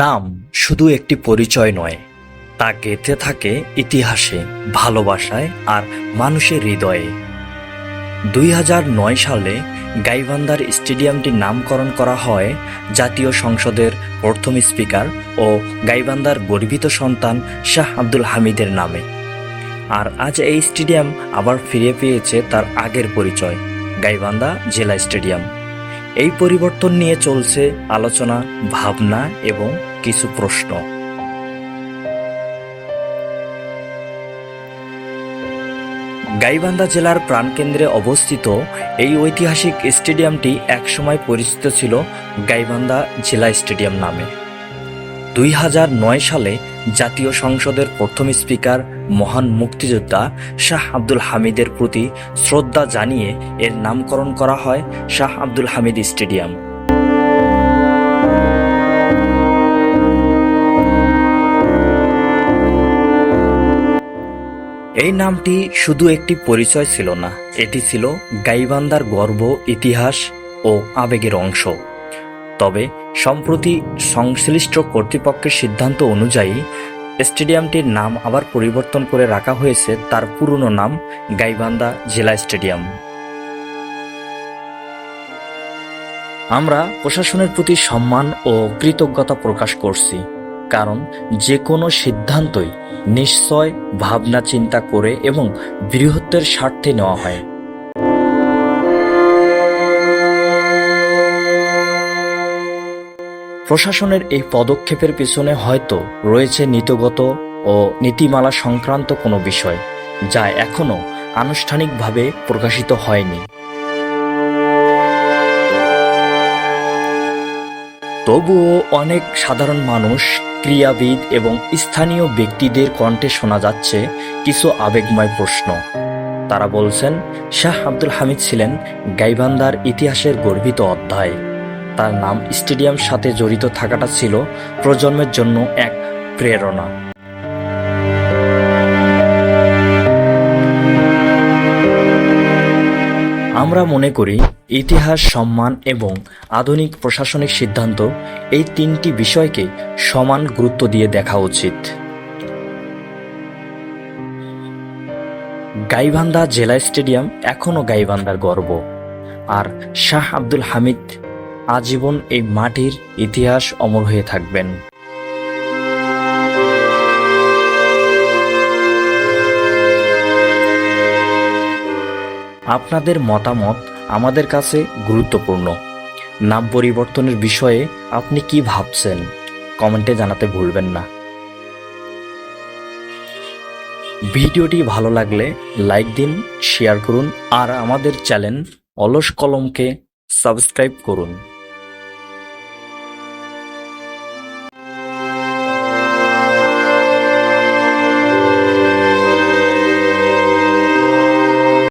নাম শুধু একটি পরিচয় নয়, তা গেঁথে থাকে ইতিহাসে, ভালোবাসায় আর মানুষের হৃদয়ে। 2009 সালে গাইবান্ধার স্টেডিয়ামটির নামকরণ করা হয় জাতীয় সংসদের প্রথম স্পিকার ও গাইবান্ধার গর্বিত সন্তান শাহ আব্দুল হামিদের নামে। আর আজ এই স্টেডিয়াম আবার ফিরে পেয়েছে তার আগের পরিচয়, গাইবান্ধা জেলা স্টেডিয়াম। এই পরিবর্তন নিয়ে চলছে আলোচনা, ভাবনা এবং কিছু প্রশ্ন। গাইবান্ধা জেলার প্রাণকেন্দ্রে অবস্থিত এই ঐতিহাসিক স্টেডিয়ামটি একসময় পরিচিত ছিল গাইবান্ধা জেলা স্টেডিয়াম নামে। 2009 সালে জাতীয় সংসদের প্রথম স্পিকার মহান মুক্তিযোদ্ধা শাহ আব্দুল হামিদের প্রতি শ্রদ্ধা জানিয়ে এর নামকরণ করা হয় শাহ আব্দুল হামিদ স্টেডিয়াম। এই নামটি শুধু একটি পরিচয় ছিল না, এটি ছিল গাইবান্ধার গর্ব, ইতিহাস ও আবেগের অংশ। তবে সম্প্রতি সংশ্লিষ্ট কর্তৃপক্ষের সিদ্ধান্ত অনুযায়ী স্টেডিয়ামটির নাম আবার পরিবর্তন করে রাখা হয়েছে তার পুরনো নাম গাইবান্ধা জেলা স্টেডিয়াম। আমরা প্রশাসনের প্রতি সম্মান ও কৃতজ্ঞতা প্রকাশ করছি, কারণ যে কোনো সিদ্ধান্তই নিশ্চয় ভাবনা চিন্তা করে এবং বৃহত্তর স্বার্থে নেওয়া হয়। প্রশাসনের এই পদক্ষেপের পেছনে হয়তো রয়েছে নীতিগত ও নীতিমালা সংক্রান্ত কোনো বিষয়, যা এখনো আনুষ্ঠানিকভাবে প্রকাশিত হয়নি। তবুও অনেক সাধারণ মানুষ, ক্রীড়াবিদ এবং স্থানীয় ব্যক্তিদের কণ্ঠে শোনা যাচ্ছে কিছু আবেগময় প্রশ্ন। তারা বলছেন, শাহ আব্দুল হামিদ ছিলেন গাইবান্ধার ইতিহাসের গর্বিত অধ্যায়। তার নাম স্টেডিয়াম সাথে জড়িত থাকাটা ছিল প্রজন্মের জন্য এক প্রেরণা। আমরা মনে করি ইতিহাস, সম্মান এবং আধুনিক প্রশাসনিক সিদ্ধান্ত, এই তিনটি বিষয়কে সমান গুরুত্ব দিয়ে দেখা উচিত। গাইবান্ধা জেলা স্টেডিয়াম এখনো গাইবান্ধার গর্ব, আর শাহ আব্দুল হামিদ আজীবন এই মাটির ইতিহাস অমর হয়ে থাকবেন। আপনাদের মতামত আমাদের কাছে গুরুত্বপূর্ণ। নাম পরিবর্তনের বিষয়ে আপনি কি ভাবছেন কমেন্টে জানাতে ভুলবেন না। ভিডিওটি ভালো লাগলে লাইক দিন, শেয়ার করুন আর আমাদের চ্যানেল অলস কলমকে সাবস্ক্রাইব করুন।